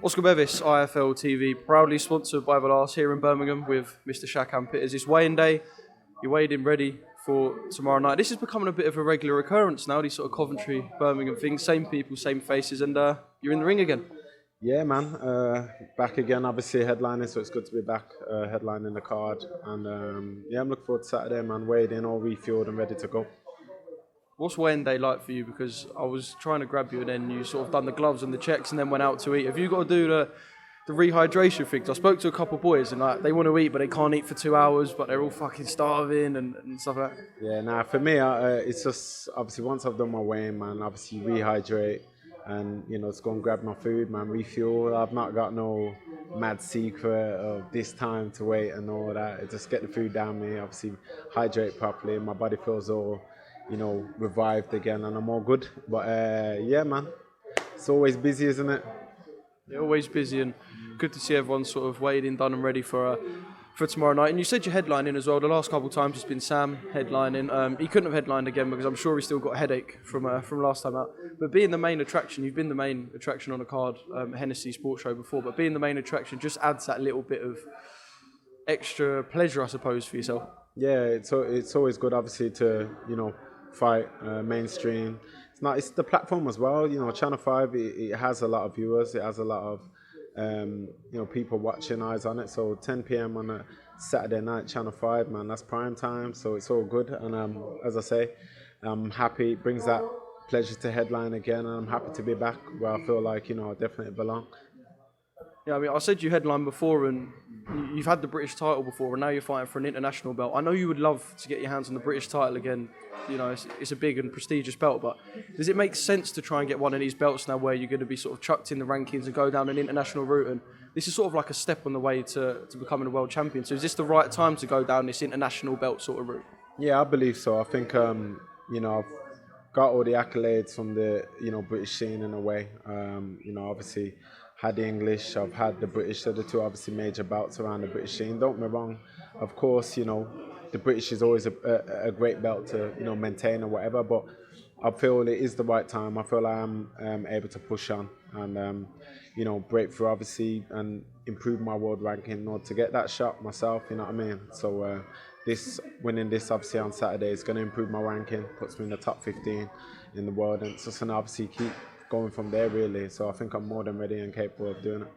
Oscar Bevis, IFL TV, proudly sponsored by Velas here in Birmingham with Mr. Shakan Pitters. It's weighing day. You're weighed in ready for tomorrow night. This is becoming a bit of a regular occurrence now, these sort of Coventry, Birmingham things. Same people, same faces, and you're in the ring again. Yeah, man. Back again, obviously headlining, so it's good to be back headlining the card. And yeah, I'm looking forward to Saturday, man. Weighed in, all refueled and ready to go. What's weighing day like for you? Because I was trying to grab you and then you sort of done the gloves and the checks and then went out to eat. Have you got to do the rehydration things? I spoke to a couple of boys and like they want to eat but they can't eat for 2 hours, but they're all fucking starving and stuff like that. Yeah, nah, for me, it's just obviously once I've done my weighing, man, obviously rehydrate and, you know, just go and grab my food, man, refuel. I've not got no mad secret of this time to wait and all that. I just get the food down me, obviously hydrate properly. My body feels all, you know, revived again and I'm all good. But yeah, man, it's always busy, isn't it? They're always busy and good to see everyone sort of weighed in, done and ready for tomorrow night. And you said you're headlining as well. The last couple of times it's been Sam headlining. He couldn't have headlined again because I'm sure he still got a headache from last time out. But being the main attraction, you've been the main attraction on a card, Hennessy Sports Show before, but being the main attraction just adds that little bit of extra pleasure, I suppose, for yourself. Yeah, it's always good, obviously, to, you know, fight mainstream. It's the platform as well. You know, Channel 5, it has a lot of viewers. It has a lot of you know, people watching, eyes on it. So 10 p.m. on a Saturday night, Channel 5, man, that's prime time. So it's all good. And as I say, I'm happy. It brings that pleasure to headline again. And I'm happy to be back where I feel like, you know, I definitely belong. Yeah, I mean, I said you headlined before and you've had the British title before and now you're fighting for an international belt. I know you would love to get your hands on the British title again. You know, it's a big and prestigious belt, but does it make sense to try and get one of these belts now where you're going to be sort of chucked in the rankings and go down an international route? And this is sort of like a step on the way to becoming a world champion. So is this the right time to go down this international belt sort of route? Yeah, I believe so. I think, you know, I've got all the accolades from the, you know, British scene in a way. You know, obviously had the English, I've had the British, so the two obviously major bouts around the British scene. Don't get me wrong, of course, you know, the British is always a great belt to, you know, maintain or whatever, but I feel it is the right time. I feel I'm able to push on and, you know, break through obviously and improve my world ranking in order to get that shot myself, you know what I mean? So winning this obviously on Saturday is going to improve my ranking, puts me in the top 15 in the world, and it's just going to obviously keep going from there really. So I think I'm more than ready and capable of doing it.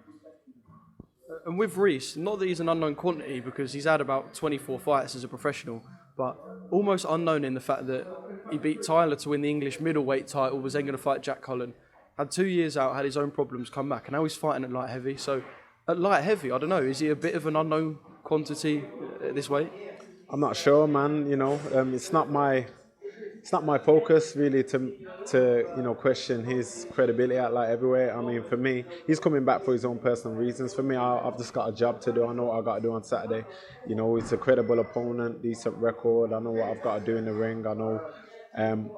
And with Reece, not that he's an unknown quantity because he's had about 24 fights as a professional, but almost unknown in the fact that he beat Tyler to win the English middleweight title, was then going to fight Jack Cullen, had 2 years out, had his own problems, come back, and now he's fighting at light heavy. So at light heavy, I don't know, is he a bit of an unknown quantity this weight? I'm not sure, man. You know, it's not my focus really to you know, question his credibility at light heavyweight. I mean, for me, he's coming back for his own personal reasons. For me, I've just got a job to do. I know what I've got to do on Saturday. You know, it's a credible opponent, decent record. I know what I've got to do in the ring. I know,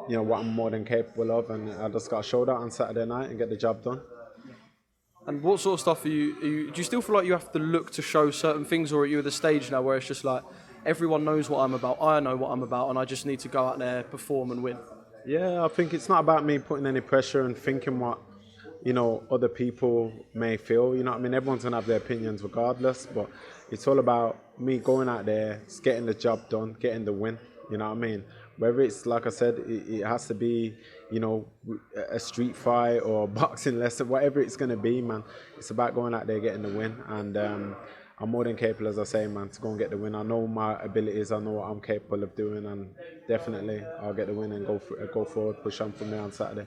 you know, what I'm more than capable of, and I just got to show that on Saturday night and get the job done. And what sort of stuff do you still feel like you have to look to show certain things, or are you at the stage now where it's just like, everyone knows what I'm about, I know what I'm about, and I just need to go out there, perform and win? Yeah, I think it's not about me putting any pressure and thinking what, you know, other people may feel. You know what I mean? Everyone's going to have their opinions regardless, but it's all about me going out there, just getting the job done, getting the win. You know what I mean? Whether it's, like I said, it has to be, you know, a street fight or a boxing lesson, whatever it's going to be, man. It's about going out there, getting the win. And I'm more than capable, as I say, man, to go and get the win. I know my abilities, I know what I'm capable of doing, and definitely I'll get the win and go forward, push on from there on Saturday.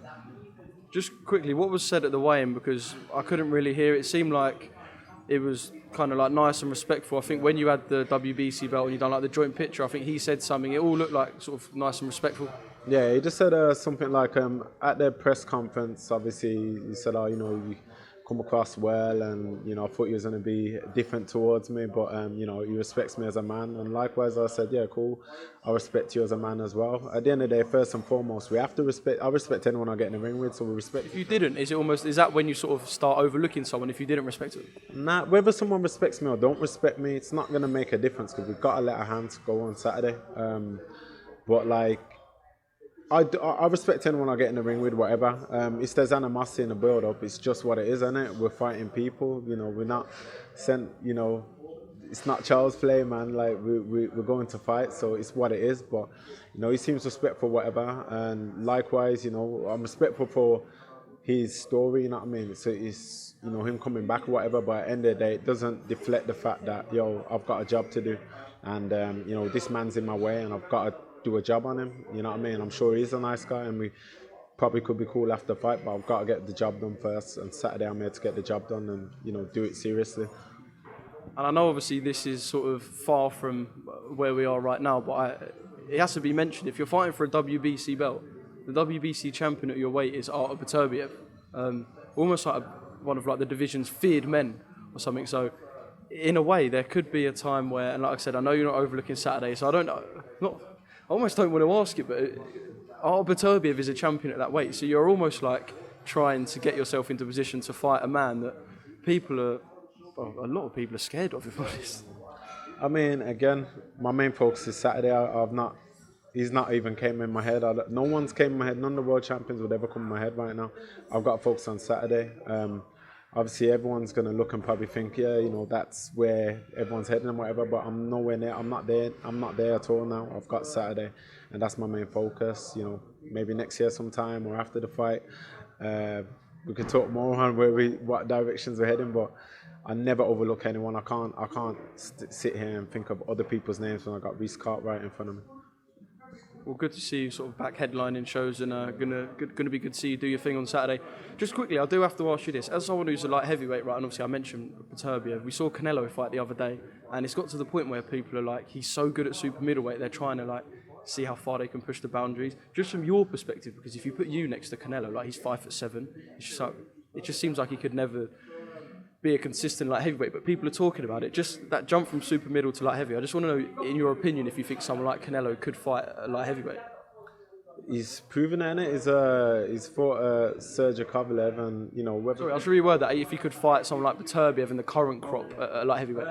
Just quickly, what was said at the weigh-in? Because I couldn't really hear it. It seemed like it was kind of like nice and respectful. I think when you had the WBC belt and you done like the joint picture, I think he said something. It all looked like sort of nice and respectful. Yeah, he just said something like at the press conference, obviously, he said, oh, you know, you come across well, and, you know, I thought he was going to be different towards me, but, you know, he respects me as a man. And likewise, I said, yeah, cool, I respect you as a man as well. At the end of the day, first and foremost, we have to respect, I respect anyone I get in the ring with, so we respect. If you didn't, is that when you sort of start overlooking someone, if you didn't respect it? Nah, whether someone respects me or don't respect me, it's not going to make a difference, because we've got to let our hands go on Saturday. But, like, I respect anyone I get in the ring with, whatever. If there's animosity in the build-up, it's just what it is, isn't it? We're fighting people, we're not sent, it's not child's play, man. Like, we're going to fight, so it's what it is. But, he seems respectful, whatever. And likewise, I'm respectful for his story, you know what I mean? So it's, him coming back or whatever, but at the end of the day, it doesn't deflect the fact that, I've got a job to do. And, this man's in my way and I've got to do a job on him, you know what I mean? I'm sure he's a nice guy and we probably could be cool after the fight, but I've got to get the job done first. And Saturday I'm here to get the job done and, do it seriously. And I know obviously this is sort of far from where we are right now, but it has to be mentioned. If you're fighting for a WBC belt, the WBC champion at your weight is Artur Beterbiev, almost like one of the division's feared men or something. So in a way, there could be a time where, and like I said, I know you're not overlooking Saturday, so I almost don't want to ask it, but Artur Beterbiev is a champion at that weight, so you're almost like trying to get yourself into a position to fight a man that a lot of people are scared of, if I'm honest. I mean, again, my main focus is Saturday. He's not even came in my head. No one's came in my head. None of the world champions would ever come in my head right now. I've got to focus on Saturday. Obviously, everyone's going to look and probably think, that's where everyone's heading and whatever, but I'm nowhere near. I'm not there at all now. I've got Saturday, and that's my main focus. Maybe next year sometime or after the fight, we could talk more on what directions we're heading, but I never overlook anyone. I can't sit here and think of other people's names when I got Reece Cartwright in front of me. Well, good to see you sort of back headlining shows, and gonna be good to see you do your thing on Saturday. Just quickly, I do have to ask you this. As someone who's a light heavyweight, right, and obviously I mentioned Beterbiev, we saw Canelo fight the other day, and it's got to the point where people are like, he's so good at super middleweight, they're trying to see how far they can push the boundaries. Just from your perspective, because if you put you next to Canelo, he's 5'7", it just seems like he could never be a consistent light heavyweight, but people are talking about it. Just that jump from super middle to light heavy. I just want to know, in your opinion, if you think someone like Canelo could fight a light heavyweight. He's proven it, innit? He's fought Sergey Kovalev, and whether... Sorry, I'll just reword that. If he could fight someone like Beterbiev in the current crop at light heavyweight.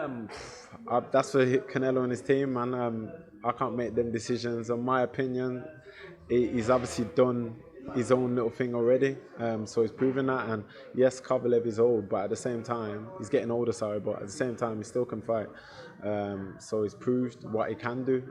That's for Canelo and his team, man. I can't make them decisions. In my opinion, he's obviously done his own little thing already, so he's proven that. And yes, Kovalev is old, but at the same time, he's getting older, but at the same time, he still can fight. So he's proved what he can do.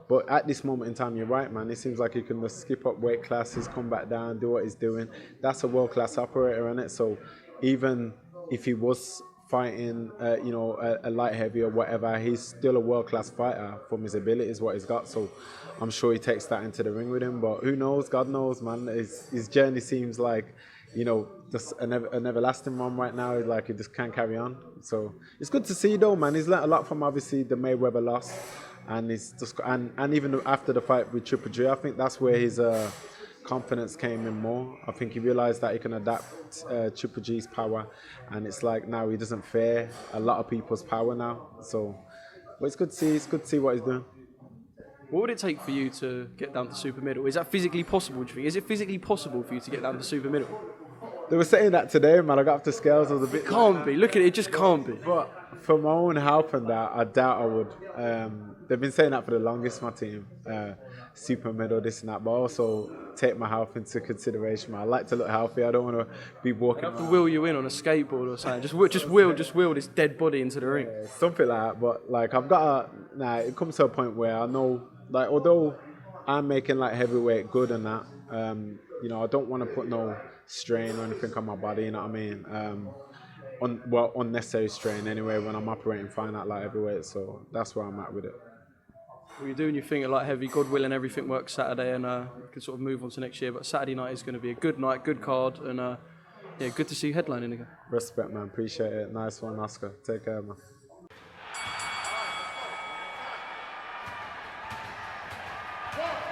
But at this moment in time, you're right, man. It seems like he can just skip up weight classes, come back down, do what he's doing. That's a world-class operator, isn't it? So even if he was fighting, a light heavy or whatever, he's still a world-class fighter from his abilities, what he's got. So I'm sure he takes that into the ring with him. But who knows? God knows, man. His journey seems like, just an everlasting one right now. Like he just can't carry on. So it's good to see, though, man. He's learnt a lot from obviously the Mayweather loss, and he's just and even after the fight with Triple G, I think that's where his confidence came in more. I think he realised that he can adapt Triple G's power, and it's like now he doesn't fear a lot of people's power now. So, but it's good to see. It's good to see what he's doing. What would it take for you to get down to super middle? Is that physically possible, do you think? Is it physically possible for you to get down to super middle? They were saying that today, man. I got up the scales. I was a bit... It can't be. Look at it. It just can't be. But for my own health and that, I doubt I would. They've been saying that for the longest, my team. Super middle, this and that. But also take my health into consideration, man. I like to look healthy. I don't want to be walking... I have to wheel you in on a skateboard or something. Just wheel this dead body into the ring. Something like that. But, I've got to... it comes to a point where I know... although I'm making heavyweight good and that, I don't want to put no strain or anything on my body, you know what I mean? Unnecessary strain anyway when I'm operating fine at light heavyweight, so that's where I'm at with it. Well, you're doing your thing at light heavy, God willing, everything works Saturday, and we can sort of move on to next year, but Saturday night is going to be a good night, good card, and good to see you headlining again. Respect, man, appreciate it. Nice one, Oscar. Take care, man. Go.